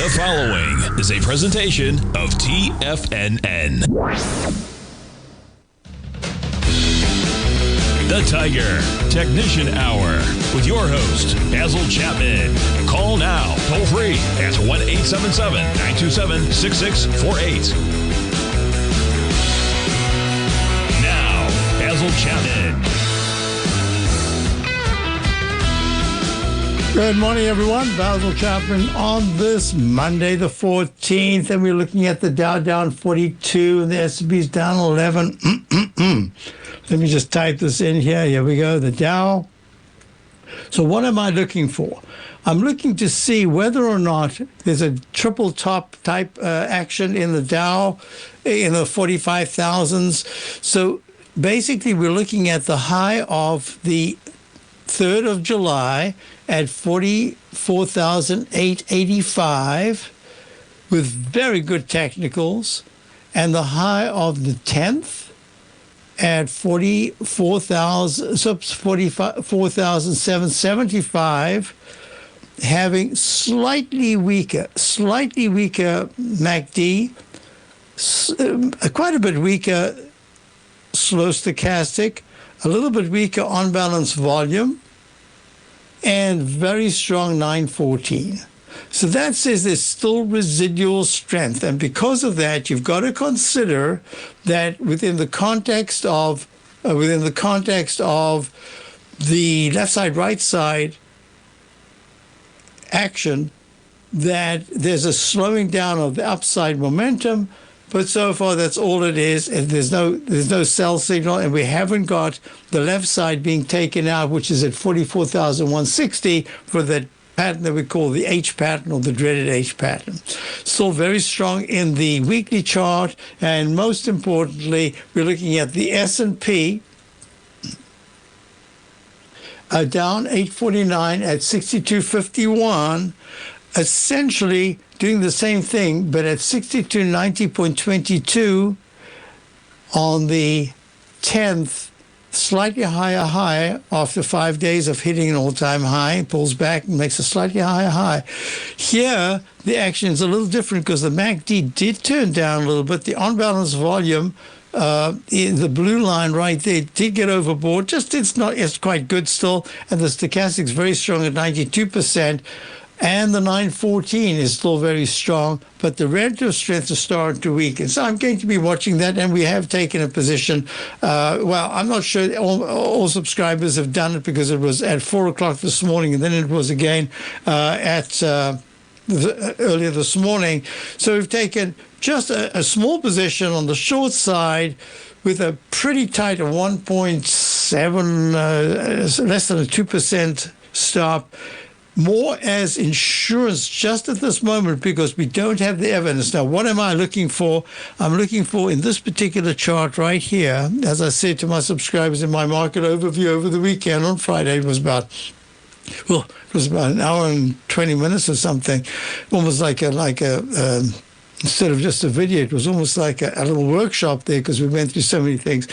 The following is a presentation of TFNN. The Tiger Technician Hour with your host, Basil Chapman. Call now, toll free at 1-877-927-6648. Now, Basil Chapman. Good morning, everyone. Basil Chapman on this Monday, the 14th, and we're looking at the Dow down 42 and the S&P's down 11. Let me just type this in here. Here we go, the Dow. So what am I looking for? I'm looking to see whether or not there's a triple top type action in the Dow in the 45,000s. So basically, we're looking at the high of the 3rd of July at 44,885 with very good technicals, and the high of the 10th at 44,775, having slightly weaker MACD, quite a bit weaker slow stochastic, a little bit weaker on balance volume, and very strong 914. So that says there's still residual strength. And because of that, you've got to consider that within the context of the left side, right side action, that there's a slowing down of the upside momentum. But so far, that's all it is. And there's no sell signal, and we haven't got the left side being taken out, which is at 44,160 for that pattern that we call the H pattern, or the dreaded H pattern. Still very strong in the weekly chart, and most importantly, we're looking at the S&P down 849 at 6251, essentially doing the same thing, but at 6290.22 on the 10th, slightly higher high after 5 days of hitting an all-time high, pulls back and makes a slightly higher high. Here, the action is a little different because the MACD did turn down a little bit. The on-balance volume, in the blue line right there, did get overboard. It's quite good still, and the stochastic is very strong at 92%. And the 914 is still very strong, but the relative strength is starting to weaken. So I'm going to be watching that, and we have taken a position. Well, I'm not sure all subscribers have done it, because it was at 4 o'clock this morning, and then it was again earlier this morning. So we've taken just a small position on the short side with a pretty tight of 1.7, less than a 2% stop. More as insurance just at this moment, because we don't have the evidence. Now, what am I looking for? I'm looking for, in this particular chart right here, as I said to my subscribers in my market overview over the weekend on Friday, it was about an hour and 20 minutes or something, almost like a instead of just a video, it was almost like a little workshop there, because we went through so many things,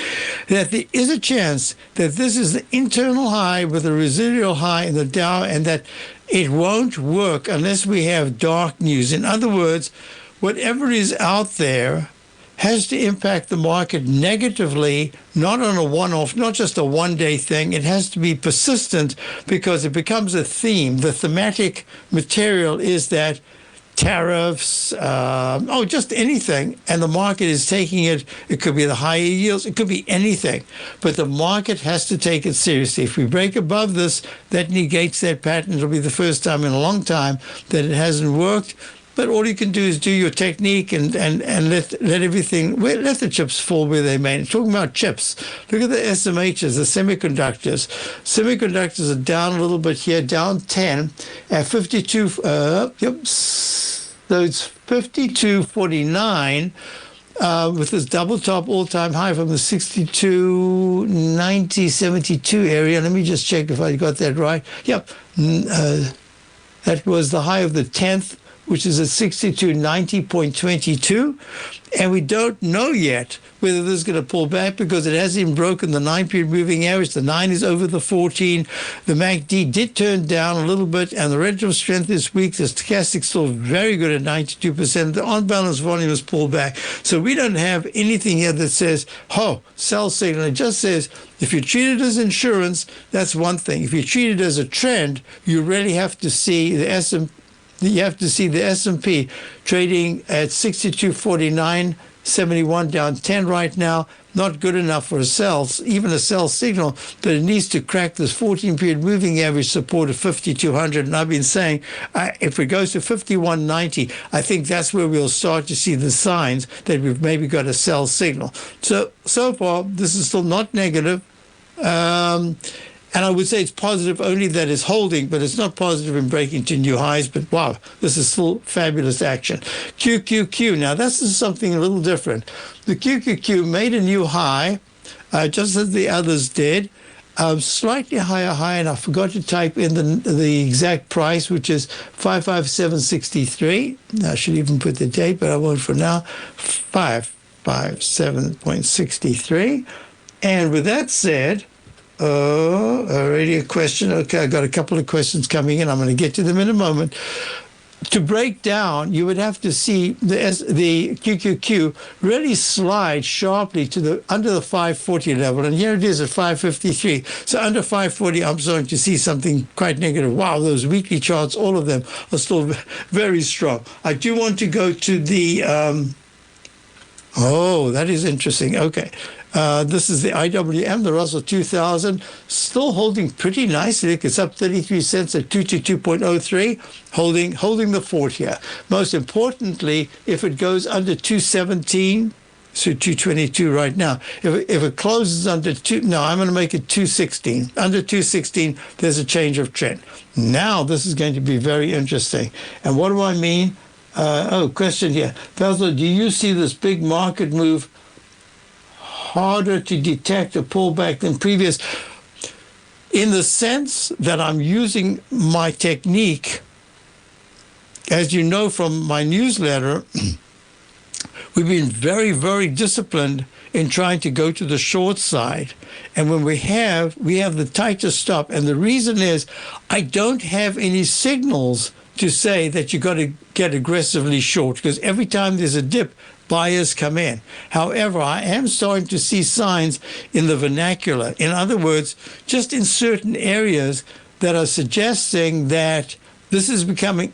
that there is a chance that this is the internal high with a residual high in the Dow, and that it won't work unless we have dark news. In other words, whatever is out there has to impact the market negatively, not on a one-off, not just a one-day thing. It has to be persistent, because it becomes a theme. The thematic material is that tariffs, just anything, and the market is taking it. It could be the higher yields, it could be anything, but the market has to take it seriously. If we break above this, that negates that pattern. It'll be the first time in a long time that it hasn't worked. But all you can do is do your technique and let everything, let the chips fall where they may. Talking about chips, look at the SMHs, the semiconductors. Semiconductors are down a little bit here, down 10 at 52. So it's 52.49 with this double top all-time high from the 62.90.72 area. Let me just check if I got that right. Yep, that was the high of the 10th. which is at 6290.22. And we don't know yet whether this is going to pull back because it hasn't even broken the 9-period moving average. The 9 is over the 14. The MACD did turn down a little bit, and the relative strength this week, the stochastic still very good at 92%. The on-balance volume is pulled back. So we don't have anything here that says, sell signal. It just says, if you treat it as insurance, that's one thing. If you treat it as a trend, you really have to see the S&P. You have to see the S&P trading at 6249.71, down 10 right now. Not good enough for a sell, even a sell signal, but it needs to crack this 14-period moving average support of 5,200. And I've been saying, if it goes to 5190, I think that's where we'll start to see the signs that we've maybe got a sell signal. So far, this is still not negative. And I would say it's positive only that it's holding, but it's not positive in breaking to new highs. But wow, this is still fabulous action. QQQ, now this is something a little different. The QQQ made a new high, just as the others did, slightly higher high, and I forgot to type in the exact price, which is 557.63. I should even put the date, but I won't for now. 557.63. And with that said, already a question. Okay, I got a couple of questions coming in. I'm going to get to them in a moment. To break down, you would have to see the QQQ really slide sharply to under the 540 level, and here it is at 553. So under 540, I'm starting to see something quite negative. Wow, those weekly charts, all of them are still very strong. I do want to go to the. That is interesting. Okay. This is the IWM, the Russell 2000, still holding pretty nicely. It's up 33 cents at 222.03, holding the fort here. Most importantly, if it goes under 217, so 222 right now. If it closes under I'm going to make it 216. Under 216, there's a change of trend. Now this is going to be very interesting. And what do I mean? Question here. Basil, do you see this big market move harder to detect a pullback than previous, in the sense that I'm using my technique? As you know from my newsletter, we've been very, very disciplined in trying to go to the short side. And when we have the tightest stop. And the reason is I don't have any signals to say that you got to get aggressively short, because every time there's a dip, buyers come in. However, I am starting to see signs in the vernacular. In other words, just in certain areas that are suggesting that this is becoming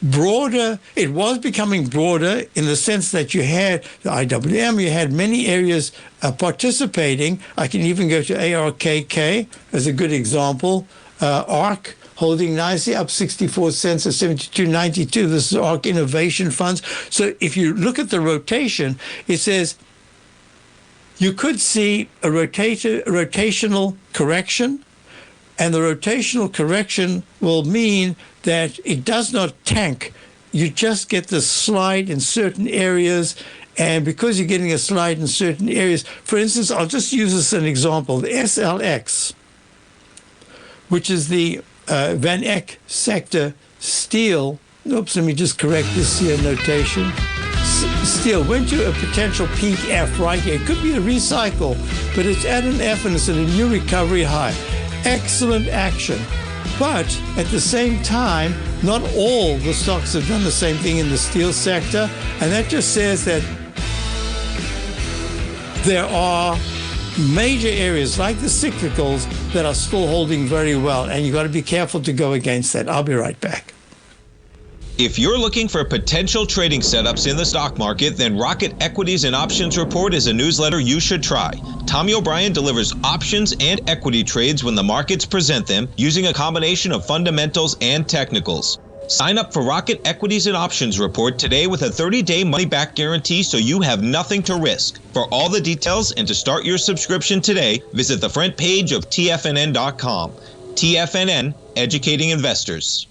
broader. It was becoming broader in the sense that you had the IWM, you had many areas participating. I can even go to ARKK as a good example. ARK, holding nicely, up 64 cents at 72.92. This is ARK Innovation Funds. So if you look at the rotation, it says you could see a rotational correction, and the rotational correction will mean that it does not tank. You just get the slide in certain areas, and because you're getting a slide in certain areas, for instance, I'll just use this as an example. The SLX, which is the Van Eck sector steel. Oops, let me just correct this here notation. Steel went to a potential peak F right here. It could be a recycle, but it's at an F and it's at a new recovery high. Excellent action. But at the same time, not all the stocks have done the same thing in the steel sector. And that just says that there are major areas like the cyclicals that are still holding very well, and you've got to be careful to go against that. I'll be right back. If you're looking for potential trading setups in the stock market, then Rocket Equities and Options Report is a newsletter you should try. Tommy O'Brien delivers options and equity trades when the markets present them, using a combination of fundamentals and technicals. Sign up for Rocket Equities and Options Report today with a 30-day money-back guarantee, so you have nothing to risk. For all the details and to start your subscription today, visit the front page of TFNN.com. TFNN, educating investors.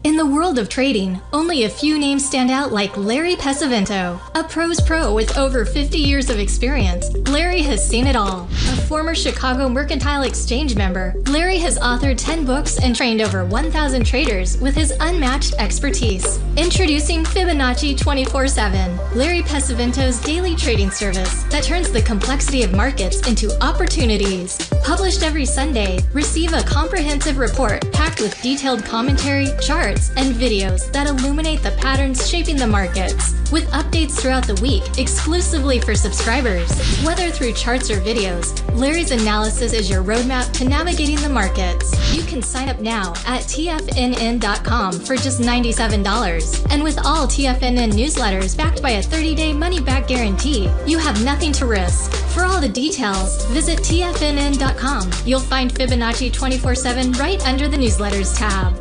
In the world of trading, only a few names stand out like Larry Pesavento. A pro's pro with over 50 years of experience, Larry has seen it all. A former Chicago Mercantile Exchange member, Larry has authored 10 books and trained over 1,000 traders with his unmatched expertise. Introducing Fibonacci 24/7, Larry Pesavento's daily trading service that turns the complexity of markets into opportunities. Published every Sunday, receive a comprehensive report packed with detailed commentary, charts, and videos that illuminate the patterns shaping the markets, with updates throughout the week exclusively for subscribers. Whether through charts or videos, Larry's analysis is your roadmap to navigating the markets. You can sign up now at TFNN.com for just $97. And with all TFNN newsletters backed by a 30-day money-back guarantee, you have nothing to risk. For all the details, visit TFNN.com. You'll find Fibonacci 24/7 right under the newsletters tab.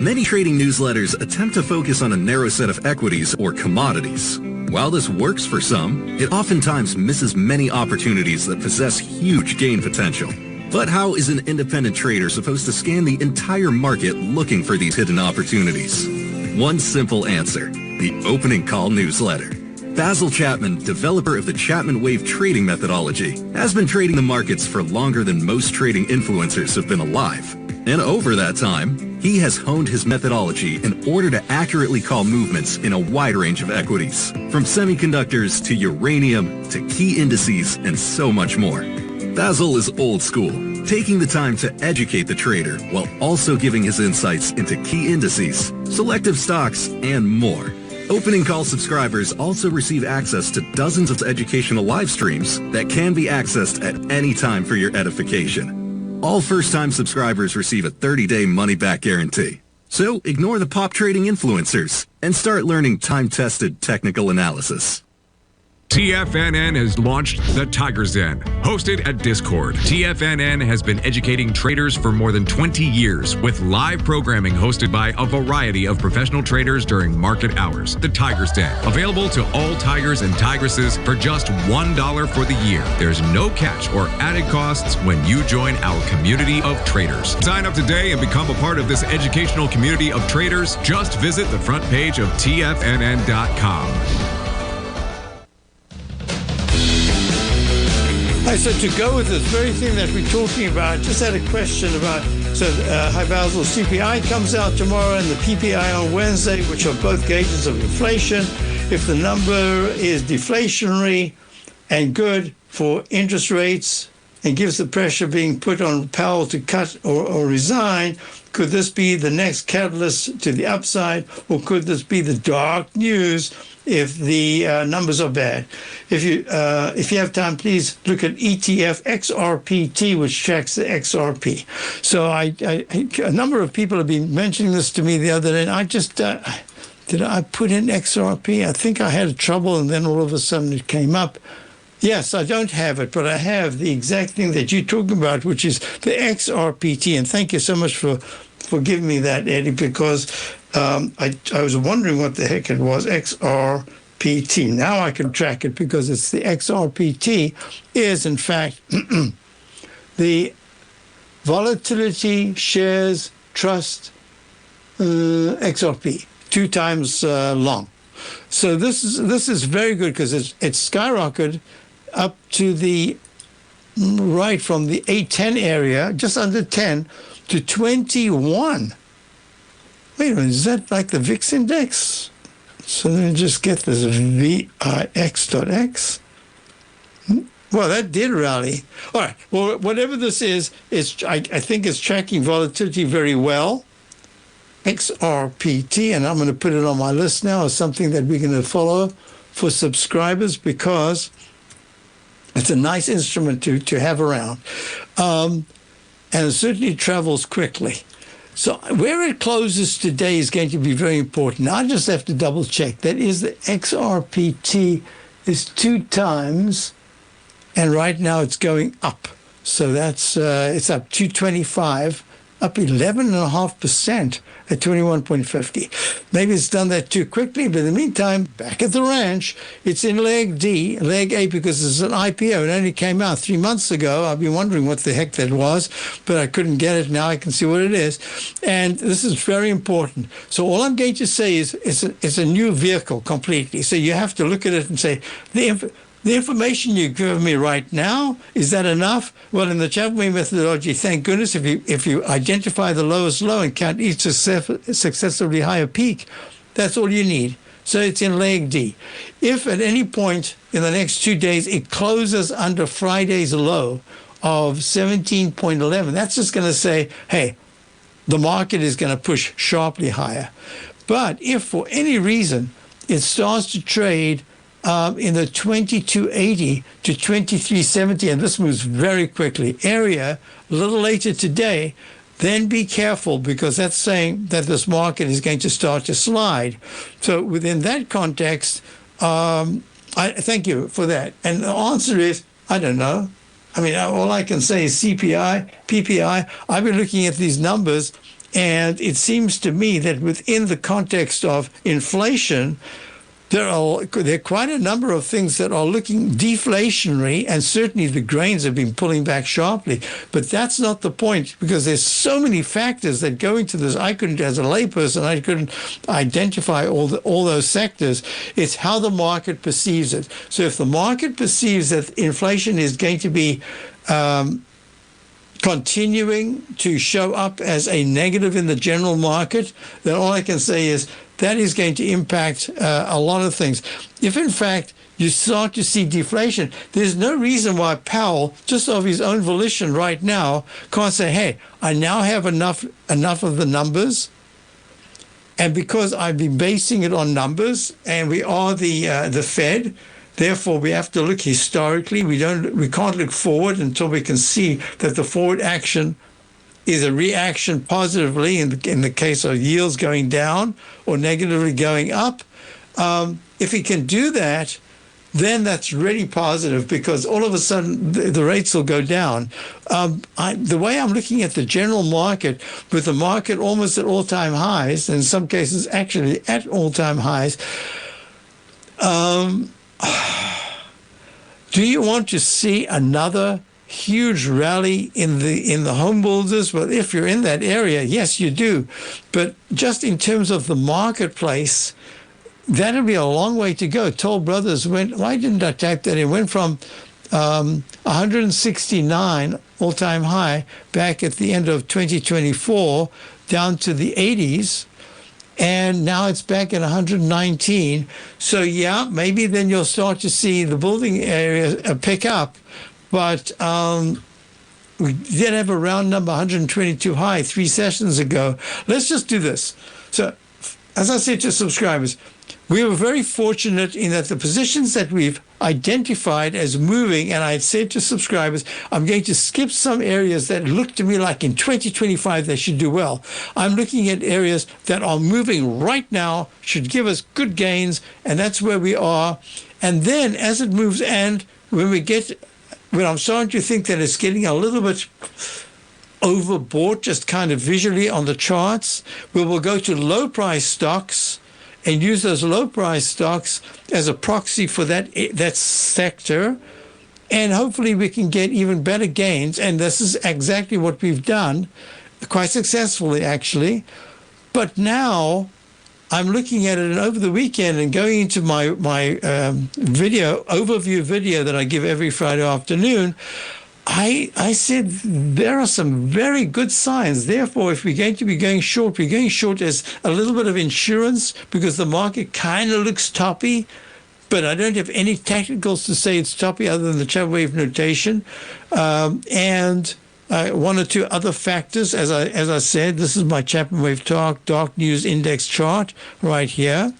Many trading newsletters attempt to focus on a narrow set of equities or commodities. While this works for some, it oftentimes misses many opportunities that possess huge gain potential. But how is an independent trader supposed to scan the entire market looking for these hidden opportunities? One simple answer: the opening call newsletter. Basil Chapman, developer of the Chapman Wave trading methodology, has been trading the markets for longer than most trading influencers have been alive. And over that time, he has honed his methodology in order to accurately call movements in a wide range of equities, from semiconductors to uranium to key indices and so much more. Basil is old school, taking the time to educate the trader while also giving his insights into key indices, selective stocks, and more. Opening call subscribers also receive access to dozens of educational live streams that can be accessed at any time for your edification. All first-time subscribers receive a 30-day money-back guarantee. So ignore the pop trading influencers and start learning time-tested technical analysis. TFNN has launched the Tiger's Den. Hosted at Discord, TFNN has been educating traders for more than 20 years with live programming hosted by a variety of professional traders during market hours. The Tiger's Den, available to all tigers and tigresses for just $1 for the year. There's no catch or added costs when you join our community of traders. Sign up today and become a part of this educational community of traders. Just visit the front page of TFNN.com. So to go with this very thing that we're talking about, just had a question about, hi Basil, CPI comes out tomorrow and the PPI on Wednesday, which are both gauges of inflation. If the number is deflationary and good for interest rates and gives the pressure being put on Powell to cut or resign, could this be the next catalyst to the upside, or could this be the dark news if the numbers are bad? If you have time, please look at ETF XRPT, which tracks the XRP. So a number of people have been mentioning this to me the other day, and I just did I put in XRP? I think I had trouble, and then all of a sudden it came up. Yes, I don't have it, but I have the exact thing that you're talking about, which is the XRPT. And thank you so much for giving me that, Eddie, because I was wondering what the heck it was, XRPT. Now I can track it because it's the XRPT is, in fact, the Volatility Shares Trust XRP, 2 times long. So this is very good because it's skyrocketed up to the right from the 810 area, just under 10, to 21. Wait a minute, is that like the VIX index? So let me just get this VIX.X. Well, that did rally. All right. Well, whatever this is, I think it's tracking volatility very well. XRPT, and I'm going to put it on my list now as something that we're going to follow for subscribers because it's a nice instrument to have around. And it certainly travels quickly. So where it closes today is going to be very important. Now, I just have to double check. That is the XRPT is 2 times, and right now it's going up. So that's it's up 225. up 11.5% at 21.50. Maybe it's done that too quickly, but in the meantime, back at the ranch, it's in leg D, leg A, because it's an IPO. It only came out 3 months ago. I've been wondering what the heck that was, but I couldn't get it. Now I can see what it is. And this is very important. So all I'm going to say is it's a new vehicle completely. So you have to look at it and say, the information you give me right now, is that enough? Well, in the Chapman methodology, thank goodness, if you identify the lowest low and count each successively higher peak, that's all you need. So it's in leg D. If at any point in the next 2 days it closes under Friday's low of 17.11, that's just going to say, hey, the market is going to push sharply higher. But if for any reason it starts to trade in the 2280 to 2370, and this moves very quickly, area a little later today, then be careful, because that's saying that this market is going to start to slide. So within that context, I thank you for that. And the answer is, I don't know. I mean, all I can say is CPI, PPI. I've been looking at these numbers, and it seems to me that within the context of inflation, there are quite a number of things that are looking deflationary, and certainly the grains have been pulling back sharply. But that's not the point, because there's so many factors that go into this. I couldn't, as a layperson, I couldn't identify all those sectors. It's how the market perceives it. So if the market perceives that inflation is going to be continuing to show up as a negative in the general market, then all I can say is that is going to impact a lot of things. If, in fact, you start to see deflation, there's no reason why Powell, just of his own volition right now, can't say, hey, I now have enough of the numbers, and because I've been basing it on numbers, and we are the Fed, therefore we have to look historically. We can't look forward until we can see that the forward action is a reaction positively in the case of yields going down or negatively going up. If he can do that, then that's really positive, because all of a sudden the rates will go down. The way I'm looking at the general market, with the market almost at all-time highs, and in some cases actually at all-time highs, do you want to see another huge rally in the home builders? Well, if you're in that area, yes, you do. But just in terms of the marketplace, that'll be a long way to go. Toll Brothers why didn't I type that in? Went from 169 all-time high back at the end of 2024 down to the 80s. And now it's back at 119. So, yeah, maybe then you'll start to see the building area pick up. But we did have a round number, 122 high, 3 sessions ago. Let's just do this. So, as I said to subscribers, we were very fortunate in that the positions that we've identified as moving, and I said to subscribers, I'm going to skip some areas that look to me like in 2025 they should do well. I'm looking at areas that are moving right now, should give us good gains, and that's where we are. And then as it moves, and when I'm starting to think that it's getting a little bit overbought, just kind of visually on the charts, we will go to low price stocks and use those low price stocks as a proxy for that sector. And hopefully we can get even better gains. And this is exactly what we've done, quite successfully actually. But now I'm looking at it, and over the weekend and going into my overview video that I give every Friday afternoon, I said there are some very good signs. Therefore, if we're going to be going short, we're going short as a little bit of insurance, because the market kind of looks toppy, but I don't have any technicals to say it's toppy other than the Chapman wave notation. And one or two other factors, as I said, this is my Chapman wave dark news index chart right here.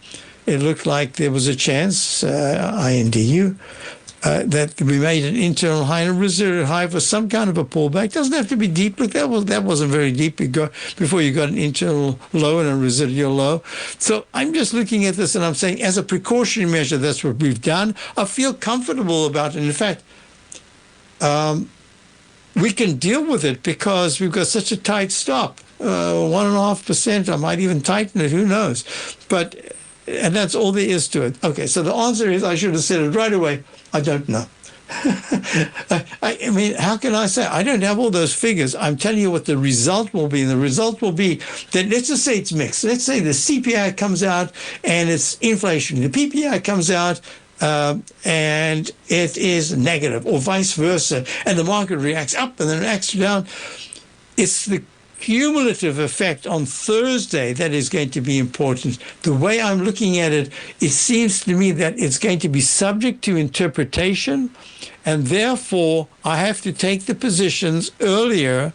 It looked like there was a chance, INDU, that we made an internal high and a residual high for some kind of a pullback. Doesn't have to be deep. Look, that wasn't very deep before you got an internal low and a residual low. So I'm just looking at this and I'm saying, as a precautionary measure, that's what we've done. I feel comfortable about it. In fact, we can deal with it because we've got such a tight stop. 1.5%, I might even tighten it, who knows? And that's all there is to it. Okay, so the answer is, I should have said it right away, I don't know. I mean, how can I say? I don't have all those figures. I'm telling you what the result will be. And the result will be that, let's just say it's mixed. Let's say the CPI comes out and it's inflation. The PPI comes out and it is negative, or vice versa. And the market reacts up and then reacts down. It's the cumulative effect on Thursday that is going to be important. The way I'm looking at it, it seems to me that it's going to be subject to interpretation, and therefore I have to take the positions earlier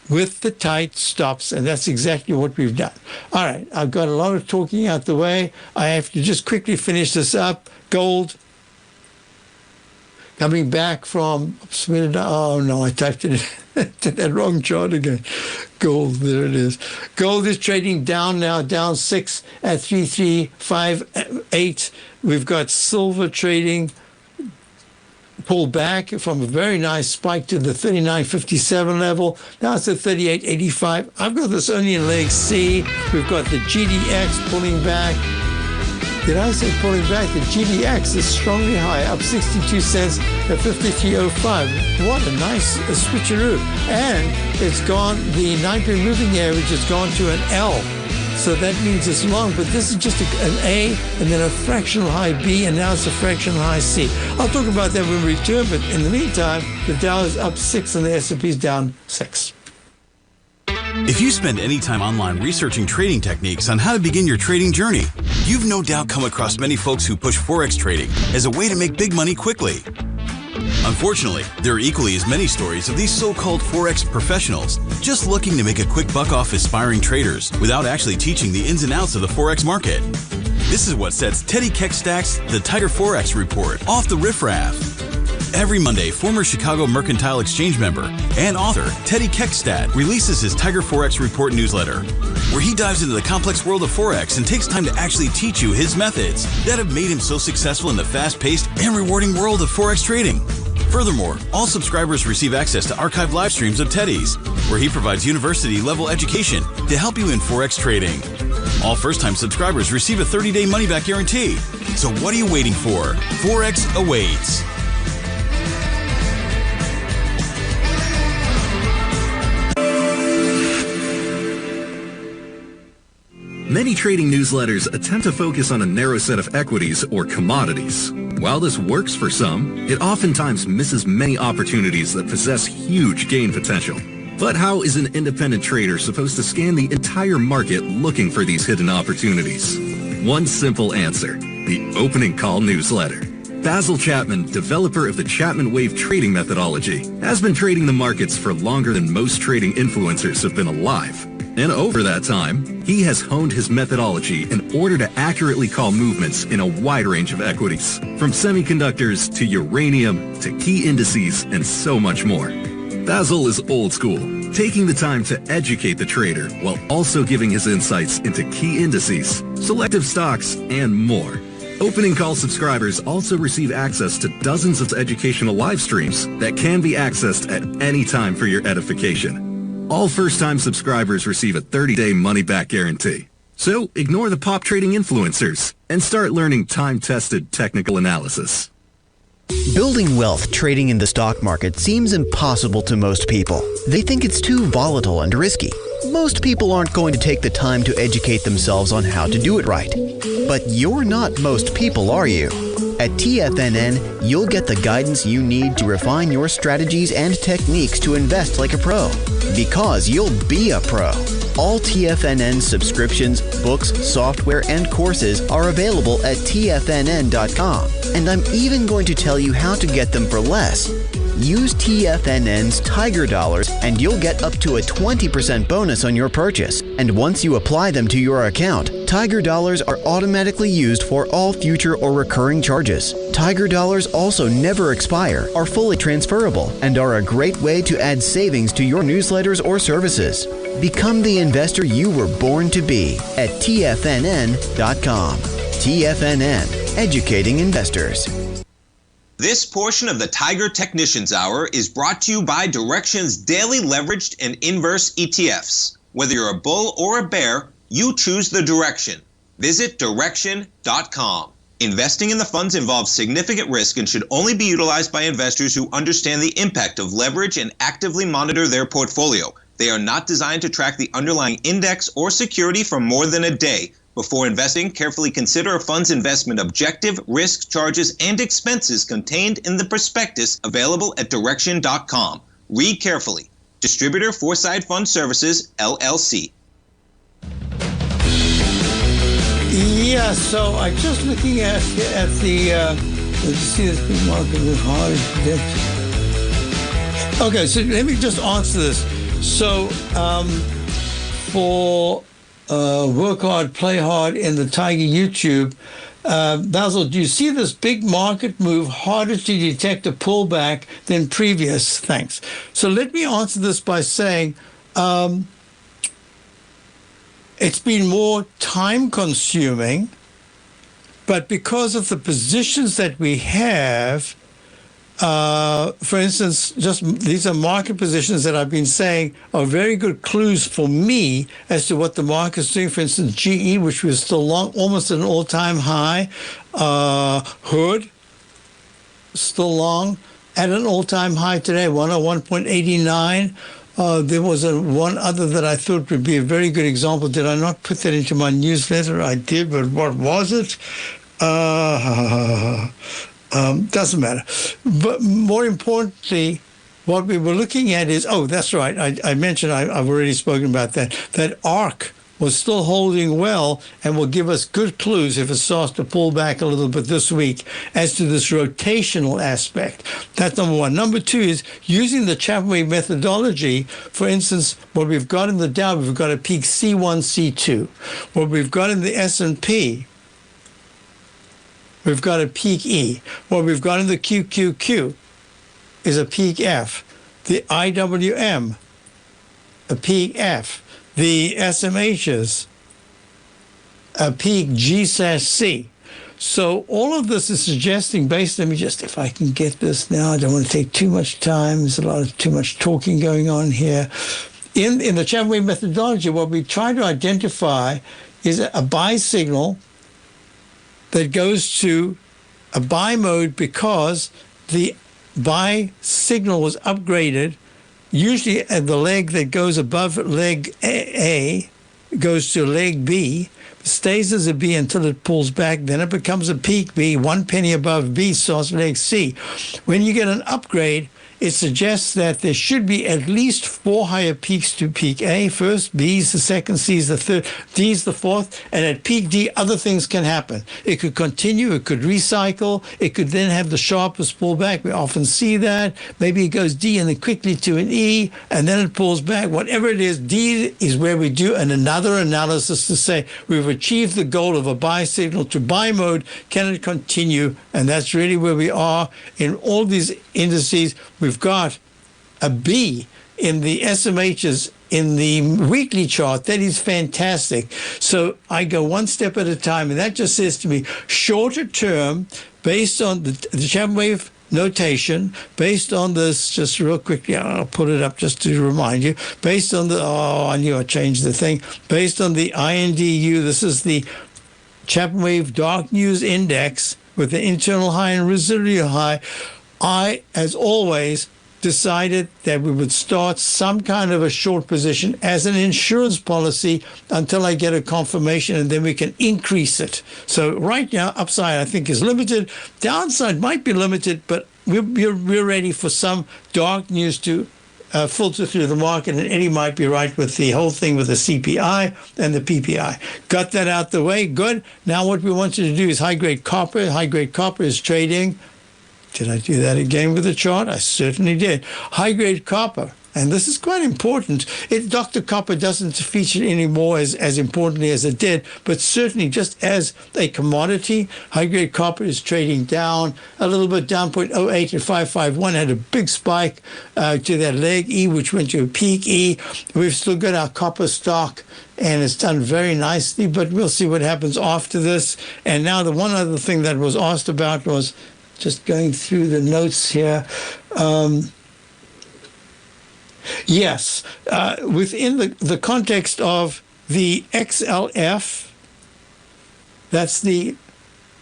with the tight stops, and that's exactly what we've done. All right, I've got a lot of talking out the way. I have to just quickly finish this up. Gold. Coming back from, oh no, I typed it to that wrong chart again. Gold, there it is. Gold is trading down now, down 6 at 3358. We've got silver trading pull back from a very nice spike to the 39.57 level. Now it's at 38.85. I've got this onion leg C. We've got the GDX pulling back. Did I say pulling back? The GDX is strongly high, up 62 cents at 53.05. What a nice switcheroo. And it's gone, the 9-period moving average has gone to an L. So that means it's long, but this is just an A and then a fractional high B, and now it's a fractional high C. I'll talk about that when we return, but in the meantime, the Dow is up 6 and the S&P is down 6. If you spend any time online researching trading techniques on how to begin your trading journey, you've no doubt come across many folks who push Forex trading as a way to make big money quickly. Unfortunately, there are equally as many stories of these so-called Forex professionals just looking to make a quick buck off aspiring traders without actually teaching the ins and outs of the Forex market. This is what sets Teddy Keckstack's The Tighter Forex Report off the riffraff. Every Monday, former Chicago Mercantile Exchange member and author Teddy Keckstack releases his Tiger Forex Report newsletter, where he dives into the complex world of Forex and takes time to actually teach you his methods that have made him so successful in the fast-paced and rewarding world of Forex trading. Furthermore, all subscribers receive access to archived live streams of Teddy's, where he provides university-level education to help you in Forex trading. All first-time subscribers receive a 30-day money-back guarantee. So what are you waiting for? Forex awaits. Many trading newsletters attempt to focus on a narrow set of equities or commodities. While this works for some, it oftentimes misses many opportunities that possess huge gain potential. But how is an independent trader supposed to scan the entire market looking for these hidden opportunities? One simple answer: the opening call newsletter. Basil Chapman, developer of the Chapman Wave trading methodology, has been trading the markets for longer than most trading influencers have been alive. And over that time, he has honed his methodology in order to accurately call movements in a wide range of equities, from semiconductors to uranium to key indices and so much more. Basil is old school, taking the time to educate the trader while also giving his insights into key indices, selective stocks, and more. Opening call subscribers also receive access to dozens of educational live streams that can be accessed at any time for your edification. All first-time subscribers receive a 30-day money-back guarantee. So ignore the pop trading influencers and start learning time-tested technical analysis. Building wealth trading in the stock market seems impossible to most people. They think it's too volatile and risky. Most people aren't going to take the time to educate themselves on how to do it right. But you're not most people, are you? At TFNN, you'll get the guidance you need to refine your strategies and techniques to invest like a pro. Because you'll be a pro. All TFNN subscriptions, books, software, and courses are available at TFNN.com. And I'm even going to tell you how to get them for less. Use TFNN's Tiger Dollars and you'll get up to a 20% bonus on your purchase. And once you apply them to your account, Tiger Dollars are automatically used for all future or recurring charges. Tiger Dollars also never expire, are fully transferable, and are a great way to add savings to your newsletters or services. Become the investor you were born to be at TFNN.com. TFNN, educating investors. This portion of the Tiger Technicians Hour is brought to you by Direxion's daily leveraged and inverse ETFs. Whether you're a bull or a bear, you choose the direction. Visit Direxion.com. Investing in the funds involves significant risk and should only be utilized by investors who understand the impact of leverage and actively monitor their portfolio. They are not designed to track the underlying index or security for more than a day. Before investing, carefully consider a fund's investment objective, risk, charges, and expenses contained in the prospectus available at Direxion.com. Read carefully. Distributor Foreside Fund Services, LLC. Yeah, so I'm just looking at the, let's see this big market move hard. Okay, so let me just answer this. So for Work Hard, Play Hard in the Tiger YouTube, Basil, do you see this big market move harder to detect a pullback than previous? Thanks. So let me answer this by saying, it's been more time-consuming, but because of the positions that we have, for instance, just these are market positions that I've been saying are very good clues for me as to what the market's doing. For instance, GE, which was still long, almost an all-time high. Hood, still long, at an all-time high today, 101.89. There was one other that I thought would be a very good example. Did I not put that into my newsletter? I did, but what was it? Doesn't matter. But more importantly, what we were looking at is, oh, that's right. I mentioned, I've already spoken about that. That ARC was still holding well and will give us good clues if it starts to pull back a little bit this week as to this rotational aspect. That's number one. Number two is using the Chapman methodology. For instance, what we've got in the Dow, we've got a peak C1, C2. What we've got in the S&P, we've got a peak E. What we've got in the QQQ is a peak F. The IWM, a peak F. The SMHs, a peak G/C. So all of this is suggesting, let me just, if I can get this now, I don't want to take too much time. There's a lot of too much talking going on here. In the Chapman methodology, what we try to identify is a buy signal that goes to a buy mode because the buy signal was upgraded. Usually the leg that goes above leg A goes to leg B, stays as a B until it pulls back. Then it becomes a peak B. 1 penny above B starts leg C. When you get an upgrade, it suggests that there should be at least 4 higher peaks to peak A. First, B is the second, C is the third, D is the fourth, and at peak D, other things can happen. It could continue, it could recycle, it could then have the sharpest pullback. We often see that. Maybe it goes D and then quickly to an E, and then it pulls back. Whatever it is, D is where we do another analysis to say we've achieved the goal of a buy signal to buy mode. Can it continue? And that's really where we are in all these indices. We've got a B in the SMHs in the weekly chart. That is fantastic. So I go one step at a time, and that just says to me, shorter term, based on the Chapman wave notation, based on this, just real quickly, I'll put it up just to remind you, based on the, I knew I changed the thing, based on the INDU, this is the Chapman wave dark news index with the internal high and residual high. I, as always, decided that we would start some kind of a short position as an insurance policy until I get a confirmation, and then we can increase it. So right now, upside, I think, is limited. Downside might be limited, but we're ready for some dark news to filter through the market, and Eddie might be right with the whole thing with the CPI and the PPI. Got that out the way. Good. Now what we want you to do is high-grade copper. High-grade copper is trading. Did I do that again with the chart? I certainly did. High-grade copper, and this is quite important. Dr. Copper doesn't feature anymore as importantly as it did, but certainly just as a commodity, high-grade copper is trading down a little bit, down 0.08 to 551, had a big spike to that leg E, which went to a peak E. We've still got our copper stock, and it's done very nicely, but we'll see what happens after this. And now the one other thing that was asked about was, Just going through the notes here. Yes, within the context of the XLF, that's the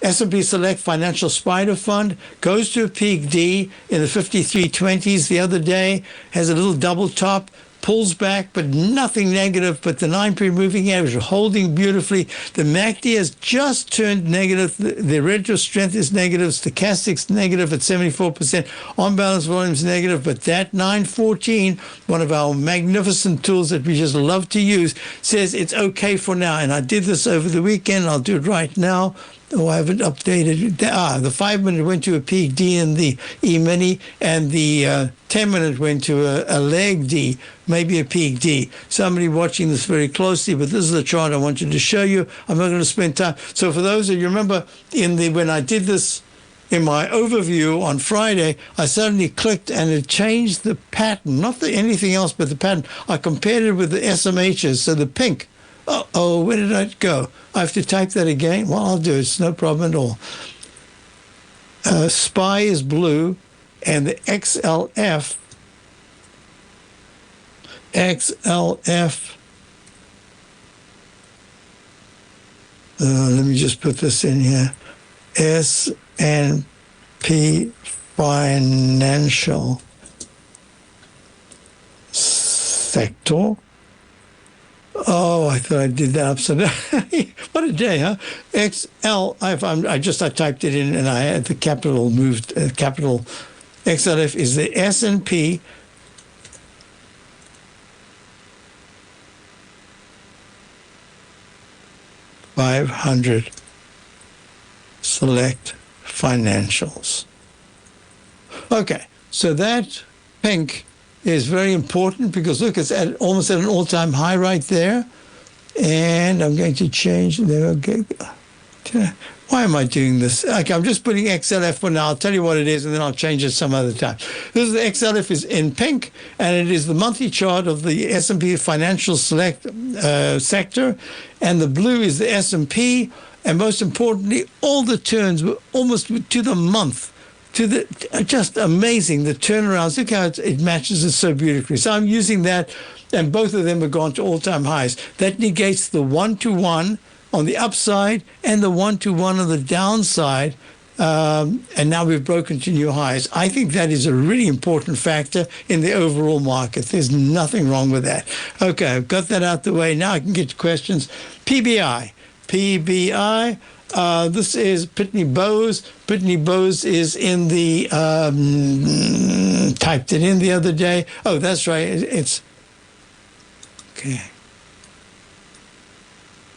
S&P Select Financial Spider Fund, goes to a peak D in the 5320s the other day, has a little double top, pulls back, but nothing negative, but the 9-period moving average is holding beautifully. The MACD has just turned negative. The retro strength is negative. Stochastic's negative at 74%. On-balance volume's negative, but that 914, one of our magnificent tools that we just love to use, says it's okay for now. And I did this over the weekend. I'll do it right now. Oh, I haven't updated. The 5-minute went to a peak D in the E-mini, and the 10-minute went to a leg D, maybe a peak D. Somebody watching this very closely, but this is the chart I wanted to show you. I'm not going to spend time. So for those of you remember, when I did this in my overview on Friday, I suddenly clicked and it changed the pattern, not anything else but the pattern. I compared it with the SMHs, so the pink. Uh-oh, where did I go? I have to type that again? Well, I'll do it. It's no problem at all. SPY is blue, and the XLF, let me just put this in here, S&P Financial Sector. Oh, I thought I did that upside down. What a day, huh? XL, I typed it in and I had the capital moved. Capital XLF is the S&P .500 Select Financials. Okay, so that pink is very important because look, it's almost at an all-time high right there. And I'm going to change there. Okay. Why am I doing this? Okay, I'm just putting XLF for now. I'll tell you what it is, and then I'll change it some other time. This is the XLF is in pink, and it is the monthly chart of the S&P Financial Select sector, and the blue is the S&P, and most importantly, all the turns were almost to the month. Just amazing, the turnarounds. Look how it matches it so beautifully. So I'm using that, and both of them have gone to all-time highs. That negates the 1-to-1 on the upside and the 1-to-1 on the downside, and now we've broken to new highs. I think that is a really important factor in the overall market. There's nothing wrong with that. Okay, I've got that out the way. Now I can get to questions. PBI. This is Pitney Bowes. Pitney Bowes is in the, typed it in the other day. Oh, that's right. It's, okay.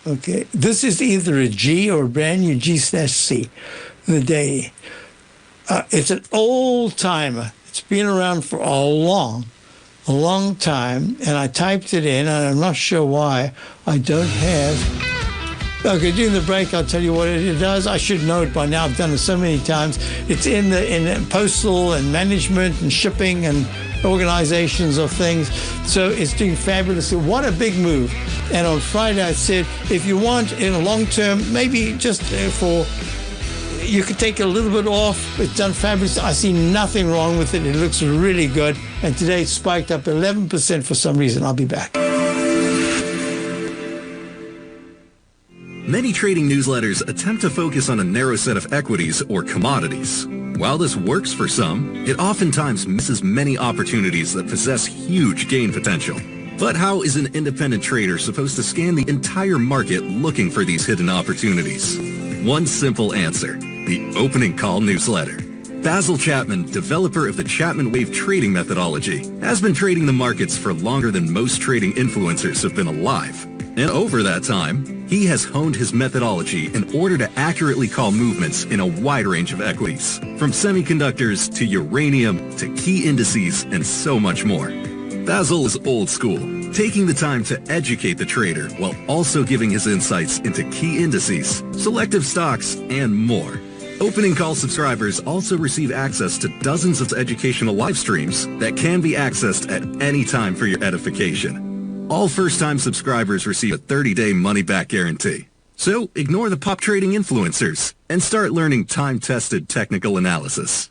Okay. This is either a G or a brand new G/C, the day. It's an old timer. It's been around for a long time. And I typed it in, and I'm not sure why I don't have. Okay, during the break, I'll tell you what it does. I should know it by now. I've done it so many times. It's in postal and management and shipping and organizations of things. So it's doing fabulously. What a big move. And on Friday, I said, if you want in a long term, maybe just you could take a little bit off. It's done fabulous. I see nothing wrong with it. It looks really good. And today it spiked up 11% for some reason. I'll be back. Many trading newsletters attempt to focus on a narrow set of equities or commodities. While this works for some, it oftentimes misses many opportunities that possess huge gain potential. But how is an independent trader supposed to scan the entire market looking for these hidden opportunities? One simple answer: the opening call newsletter. Basil Chapman, developer of the Chapman Wave trading methodology, has been trading the markets for longer than most trading influencers have been alive. And over that time, he has honed his methodology in order to accurately call movements in a wide range of equities, from semiconductors to uranium to key indices and so much more. Basil is old school, taking the time to educate the trader while also giving his insights into key indices, selective stocks, and more. Opening call subscribers also receive access to dozens of educational live streams that can be accessed at any time for your edification. All first-time subscribers receive a 30-day money-back guarantee. So ignore the pop trading influencers and start learning time-tested technical analysis.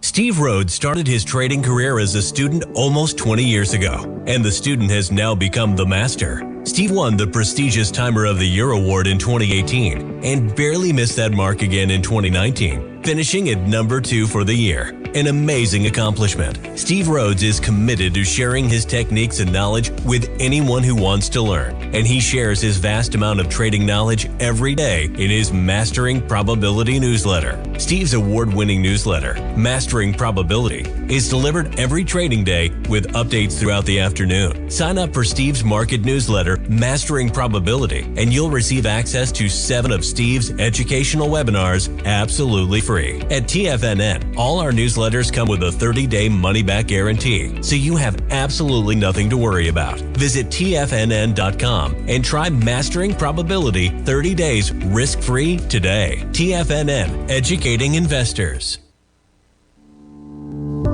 Steve Rhodes started his trading career as a student almost 20 years ago, and the student has now become the master. Steve won the prestigious Timer of the Year award in 2018 and barely missed that mark again in 2019, finishing at number 2 for the year. An amazing accomplishment. Steve Rhodes is committed to sharing his techniques and knowledge with anyone who wants to learn, and he shares his vast amount of trading knowledge every day in his Mastering Probability newsletter. Steve's award-winning newsletter, Mastering Probability, is delivered every trading day with updates throughout the afternoon. Sign up for Steve's market newsletter, Mastering Probability, and you'll receive access to 7 of Steve's educational webinars absolutely free. At TFNN, all our newsletters come with a 30-day money-back guarantee, so you have absolutely nothing to worry about. Visit TFNN.com and try Mastering Probability 30 days risk-free today. TFNN, educating investors.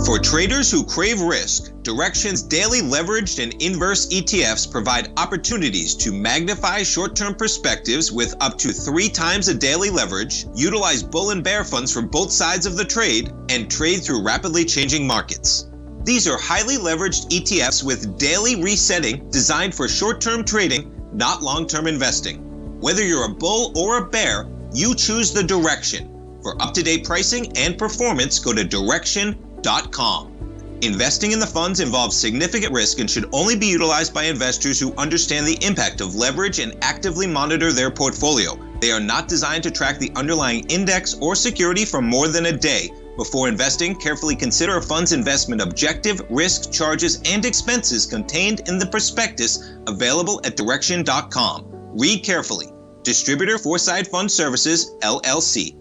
For traders who crave risk, Direxion's daily leveraged and inverse ETFs provide opportunities to magnify short-term perspectives with up to 3 times a daily leverage, utilize bull and bear funds from both sides of the trade, and trade through rapidly changing markets. These are highly leveraged ETFs with daily resetting designed for short-term trading, not long-term investing. Whether you're a bull or a bear, you choose the Direxion. For up-to-date pricing and performance, go to Direxion.com. Investing in the funds involves significant risk and should only be utilized by investors who understand the impact of leverage and actively monitor their portfolio. They are not designed to track the underlying index or security for more than a day. Before investing, carefully consider a fund's investment objective, risk, charges, and expenses contained in the prospectus available at Direxion.com. Read carefully. Distributor Foreside Fund Services, LLC.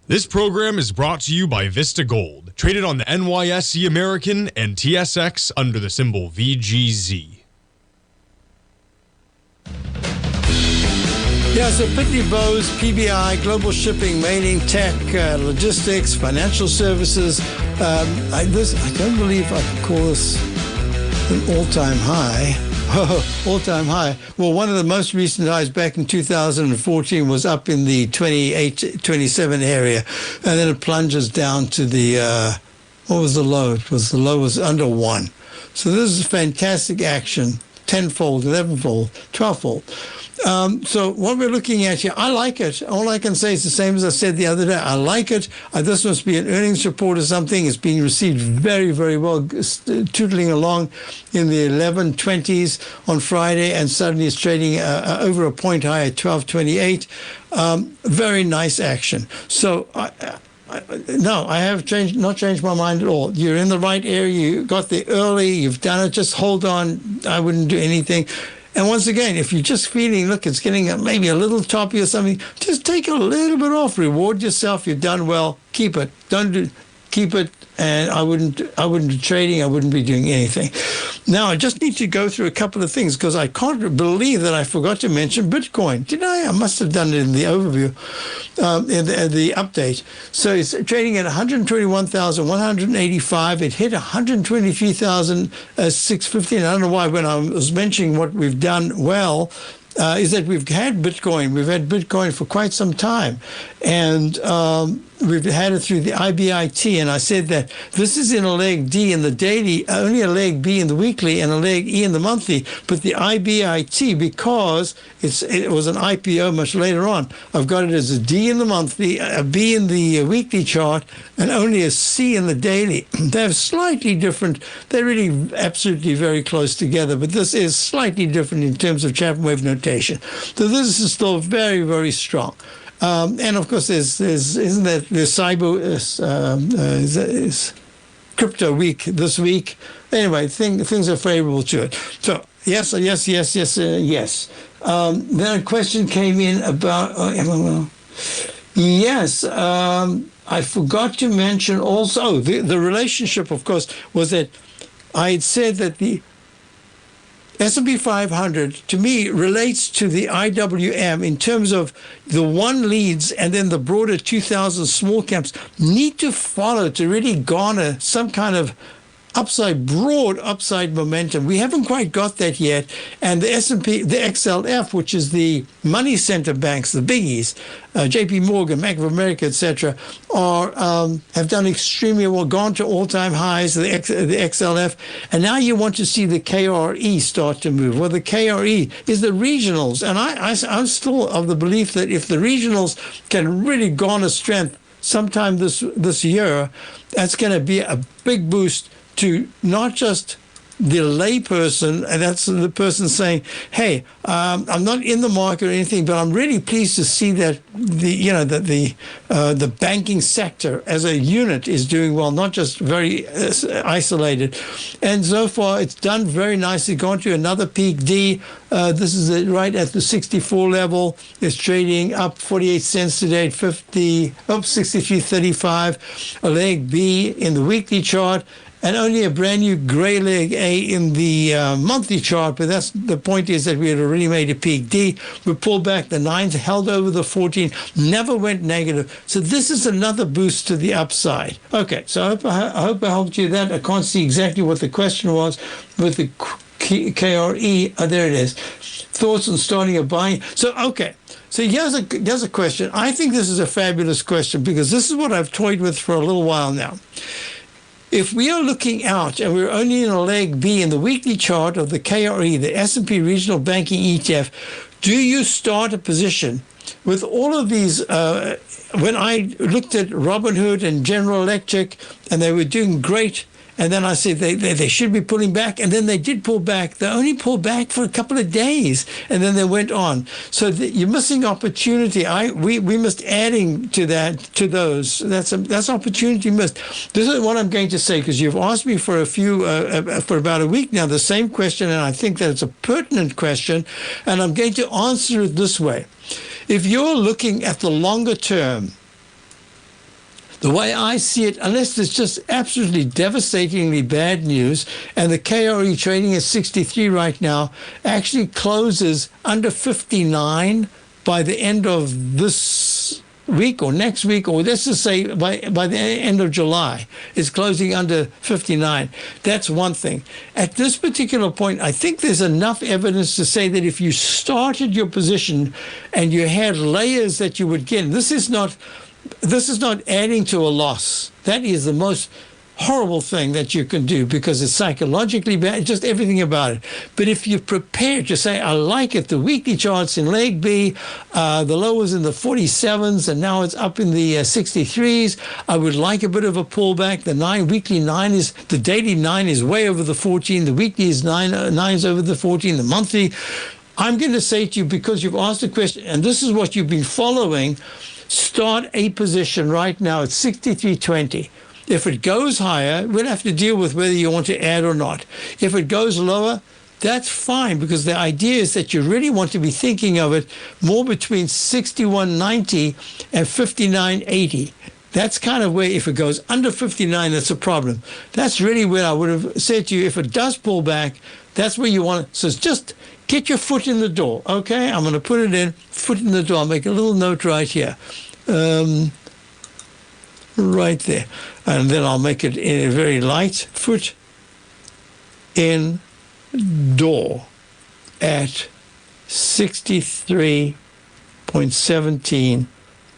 This program is brought to you by Vista Gold, traded on the NYSE American and TSX under the symbol VGZ. Yeah, so Pitney Bowes, PBI, global shipping, mailing, tech, logistics, financial services. I don't believe I can call this an all-time high. All-time high. Well, one of the most recent highs back in 2014 was up in the 28, 27 area, and then it plunges down to the, what was the low? The low was under 1. So this is fantastic action, 10-fold, 11-fold, 12-fold. So what we're looking at here, I like it. All I can say is the same as I said the other day. I like it. This must be an earnings report or something. It's being received very, very well, tootling along in the 1120s on Friday, and suddenly it's trading over a point high at 1228. Very nice action. So no, I have not changed my mind at all. You're in the right area. You got there early. You've done it. Just hold on. I wouldn't do anything. And once again, if you're just feeling, look, it's getting maybe a little toppy or something, just take a little bit off. Reward yourself. You've done well. Keep it. Keep it. And I wouldn't be trading. I wouldn't be doing anything. Now, I just need to go through a couple of things because I can't believe that I forgot to mention Bitcoin. Did I? I must have done it in the overview, in the update. So it's trading at 121,185. It hit 123,650. And I don't know why when I was mentioning what we've done well, is that we've had Bitcoin. We've had Bitcoin for quite some time. And we've had it through the IBIT. And I said that this is in a leg D in the daily, only a leg B in the weekly, and a leg E in the monthly. But the IBIT, because it was an IPO much later on, I've got it as a D in the monthly, a B in the weekly chart, and only a C in the daily. They're slightly different. They're really absolutely very close together. But this is slightly different in terms of Chapman wave notation. So this is still very, very strong. And of course, there's cyber is crypto week this week. Anyway, things are favorable to it. So yes. Then a question came in about yes. I forgot to mention also the relationship. Of course, was that I had said that the S&P 500, to me, relates to the IWM in terms of the one leads and then the broader 2,000 small caps need to follow to really garner some kind of broad upside momentum. We haven't quite got that yet. And the S&P, the XLF, which is the money center banks, the biggies, JP Morgan, Bank of America, etc., have done extremely well, gone to all-time highs, the XLF, and now you want to see the KRE start to move. Well, the KRE is the regionals, and I'm still of the belief that if the regionals can really garner strength sometime this year, that's going to be a big boost to not just the layperson, and that's the person saying, "Hey, I'm not in the market or anything, but I'm really pleased to see that the banking sector as a unit is doing well, not just very isolated." And so far, it's done very nicely. Gone to another peak D. This is right at the 64 level. It's trading up 48 cents today at 63.35. A leg B in the weekly chart. And only a brand new gray leg A in the monthly chart, but that's the point is that we had already made a peak D. We pulled back the 9s, held over the 14, never went negative. So this is another boost to the upside. Okay, so I hope I helped you that. I can't see exactly what the question was with the KRE. Oh, there it is. Thoughts on starting a buying. So, okay. So here's a question. I think this is a fabulous question because this is what I've toyed with for a little while now. If we are looking out and we're only in a leg B in the weekly chart of the KRE, the S&P Regional Banking ETF, do you start a position with all of these? When I looked at Robinhood and General Electric, and they were doing great, and then I said they should be pulling back, and then they did pull back. They only pulled back for a couple of days, and then they went on. So you're missing opportunity. We missed adding to those. That's opportunity missed. This is what I'm going to say because you've asked me for for about a week now the same question, and I think that it's a pertinent question, and I'm going to answer it this way. If you're looking at the longer term, the way I see it, unless there's just absolutely devastatingly bad news, and the KRE trading at 63 right now actually closes under 59 by the end of this week or next week, or let's just say by the end of July, it's closing under 59. That's one thing. At this particular point, I think there's enough evidence to say that if you started your position and you had layers that you would get, this is not adding to a loss. That is the most horrible thing that you can do because it's psychologically bad, just everything about it. But if you're prepared to say, I like it, the weekly chart's in leg B, the low was in the 47s, and now it's up in the 63s. I would like a bit of a pullback. The the daily 9 is way over the 14. The weekly is 9's over the 14. The monthly, I'm going to say to you, because you've asked the question, and this is what you've been following, start a position right now at 63.20. If it goes higher, we'll have to deal with whether you want to add or not. If it goes lower, that's fine, because the idea is that you really want to be thinking of it more between 61.90 and 59.80. That's kind of where, if it goes under 59, that's a problem. That's really where I would have said to you, if it does pull back, that's where you want it. So it's just get your foot in the door, okay? I'm going to put it in, foot in the door. I'll make a little note right here. Right there. And then I'll make it in a very light foot in door at 63.17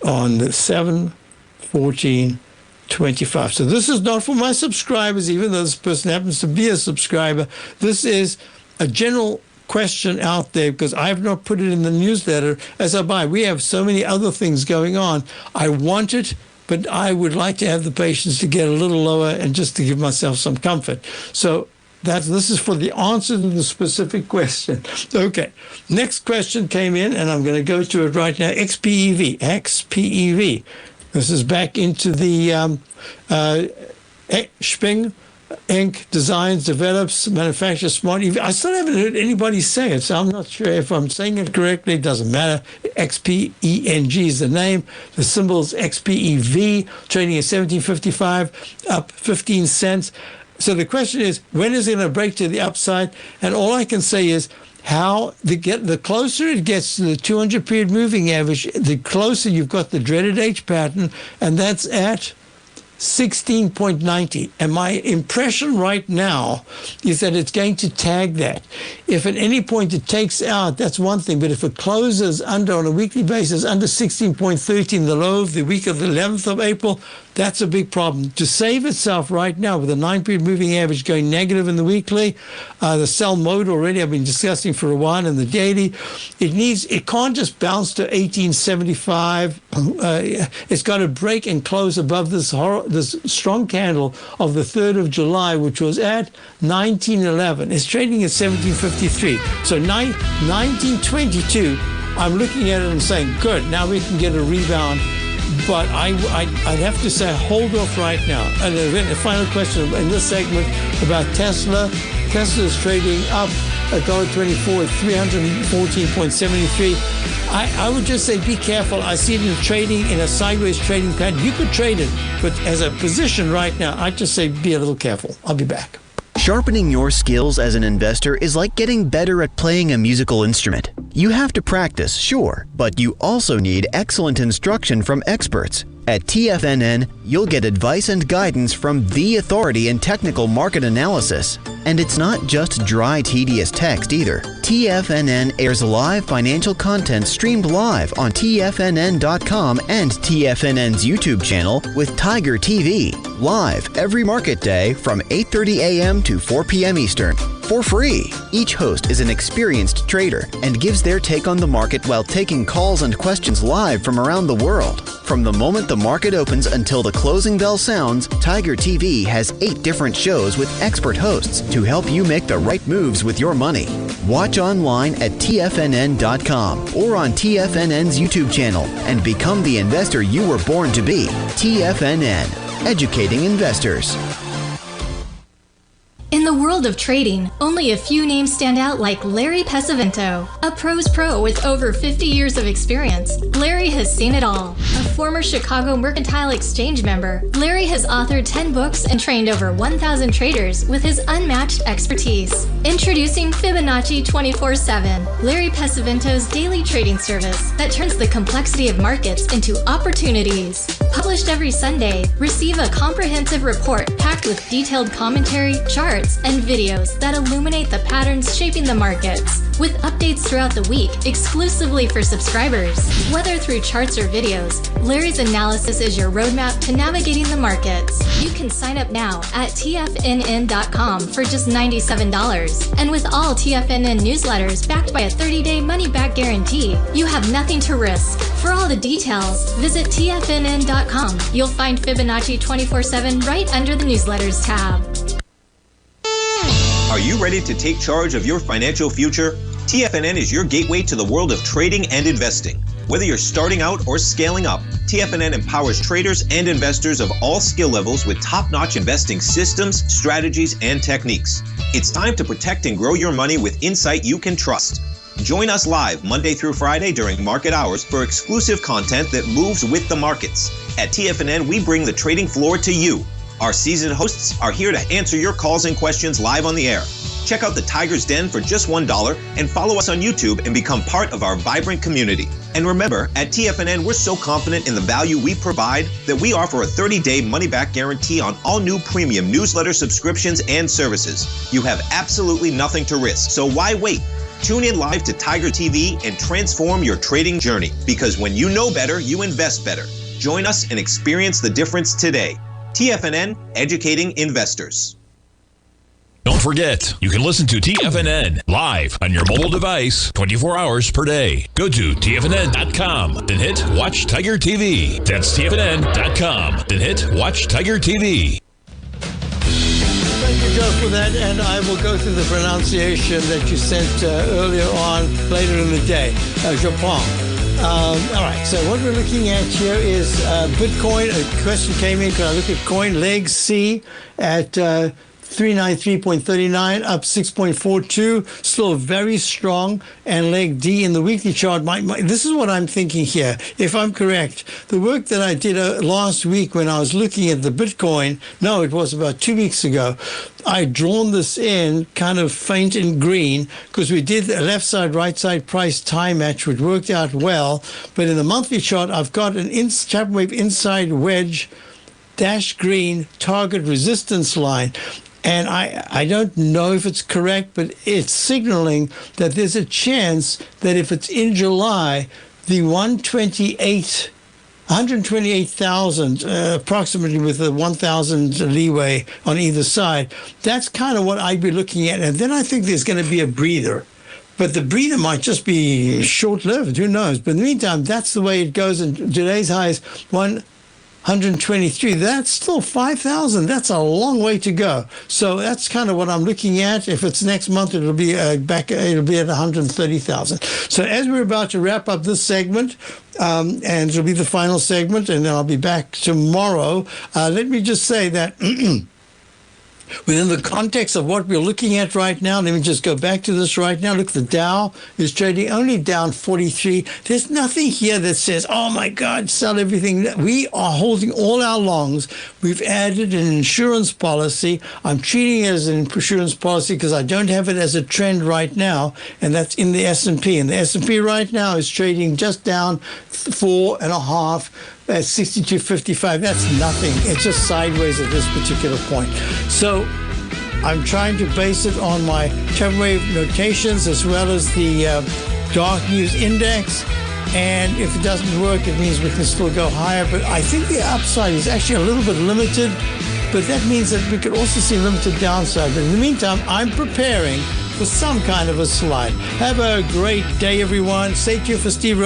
on the 7/14/25. So this is not for my subscribers, even though this person happens to be a subscriber. This is a general question out there because I have not put it in the newsletter as I buy. We have so many other things going on. I want it, but I would like to have the patience to get a little lower and just to give myself some comfort. So this is for the answer to the specific question. Okay, next question came in, and I'm going to go to it right now. XPEV. This is back into the Sping Inc. designs, develops, manufactures smart EV. I still haven't heard anybody say it, so I'm not sure if I'm saying it correctly. It doesn't matter. XPENG is the name. The symbol is XPEV, trading at 17.55, up 15 cents. So the question is, when is it going to break to the upside? And all I can say is, the closer it gets to the 200-period moving average, the closer you've got the dreaded H pattern, and that's at 16.90. And my impression right now is that it's going to tag that. If at any point it takes out, that's one thing. But if it closes under, on a weekly basis, under 16.13, the low of the week of the 11th of April, that's a big problem. To save itself right now with a 9-period moving average going negative in the weekly, the sell mode already I've been discussing for a while in the daily, it can't just bounce to 1875. It's got to break and close above this strong candle of the 3rd of July, which was at 1911. It's trading at 1753. So 1922, I'm looking at it and saying, good, now we can get a rebound. But I'd have to say, hold off right now. And then a final question in this segment about Tesla. Tesla is trading up $1.24 at 314.73. I would just say be careful. I see it in a sideways trading pattern. You could trade it, but as a position right now, I'd just say be a little careful. I'll be back. Sharpening your skills as an investor is like getting better at playing a musical instrument. You have to practice, sure, but you also need excellent instruction from experts. At TFNN, you'll get advice and guidance from the authority in technical market analysis. And it's not just dry, tedious text either. TFNN airs live financial content streamed live on TFNN.com and TFNN's YouTube channel with Tiger TV, live every market day from 8:30 a.m. to 4 p.m. Eastern. For free. Each host is an experienced trader and gives their take on the market while taking calls and questions live from around the world. From the moment the market opens until the closing bell sounds, Tiger TV has 8 different shows with expert hosts to help you make the right moves with your money. Watch online at TFNN.com or on TFNN's YouTube channel and become the investor you were born to be. TFNN, educating investors. In the world of trading, only a few names stand out like Larry Pesavento, a pro's pro with over 50 years of experience. Larry has seen it all. A former Chicago Mercantile Exchange member, Larry has authored 10 books and trained over 1,000 traders with his unmatched expertise. Introducing Fibonacci 24/7, Larry Pesavento's daily trading service that turns the complexity of markets into opportunities. Published every Sunday, receive a comprehensive report packed with detailed commentary, charts, and videos that illuminate the patterns shaping the markets, with updates throughout the week exclusively for subscribers. Whether through charts or videos, Larry's analysis is your roadmap to navigating the markets. You can sign up now at TFNN.com for just $97. And with all TFNN newsletters backed by a 30-day money-back guarantee, you have nothing to risk. For all the details, visit TFNN.com. You'll find Fibonacci 24/7 right under the newsletters tab. Are you ready to take charge of your financial future? TFNN is your gateway to the world of trading and investing. Whether you're starting out or scaling up, TFNN empowers traders and investors of all skill levels with top-notch investing systems, strategies, and techniques. It's time to protect and grow your money with insight you can trust. Join us live Monday through Friday during market hours for exclusive content that moves with the markets. At TFNN, we bring the trading floor to you. Our seasoned hosts are here to answer your calls and questions live on the air. Check out the Tiger's Den for just $1 and follow us on YouTube and become part of our vibrant community. And remember, at TFNN, we're so confident in the value we provide that we offer a 30-day money-back guarantee on all new premium newsletter subscriptions and services. You have absolutely nothing to risk, so why wait? Tune in live to Tiger TV and transform your trading journey, because when you know better, you invest better. Join us and experience the difference today. TFNN, educating investors. Don't forget, you can listen to TFNN live on your mobile device 24 hours per day. Go to TFNN.com, then hit Watch Tiger TV. That's TFNN.com, then hit Watch Tiger TV. Thank you, Joe, for that, and I will go through the pronunciation that you sent earlier on, later in the day. Japan. All right, so what we're looking at here is Bitcoin. A question came in, can I look at coin leg C at 393.39, up 6.42, still very strong, and leg D in the weekly chart. This is what I'm thinking here, if I'm correct. The work that I did last week when I was looking at the Bitcoin, no, it was about 2 weeks ago, I'd drawn this in kind of faint in green because we did a left side, right side price time match, which worked out well. But in the monthly chart, I've got an Chapman wave inside wedge dash green target resistance line. And I don't know if it's correct, but it's signaling that there's a chance that if it's in July, the 128,000, approximately with the 1,000 leeway on either side, that's kind of what I'd be looking at. And then I think there's going to be a breather. But the breather might just be short-lived. Who knows? But in the meantime, that's the way it goes. And today's high is 123. That's still 5,000. That's a long way to go. So that's kind of what I'm looking at. If it's next month, it'll be back. It'll be at 130,000. So as we're about to wrap up this segment, and it'll be the final segment, and then I'll be back tomorrow. Let me just say that within the context of what we're looking at right now, let me just go back to this right now. Look, the Dow is trading only down 43. There's nothing here that says, oh my God, sell everything. We are holding all our longs. We've added an insurance policy. I'm treating it as an insurance policy because I don't have it as a trend right now, and that's in the S&P. And the S&P right now is trading just down 4.5. At 62.55, that's nothing. It's just sideways at this particular point. So I'm trying to base it on my Chapman wave notations as well as the dark news index. And if it doesn't work, it means we can still go higher. But I think the upside is actually a little bit limited. But that means that we could also see limited downside. But in the meantime, I'm preparing for some kind of a slide. Have a great day, everyone. Stay tuned for Steve Rhodes.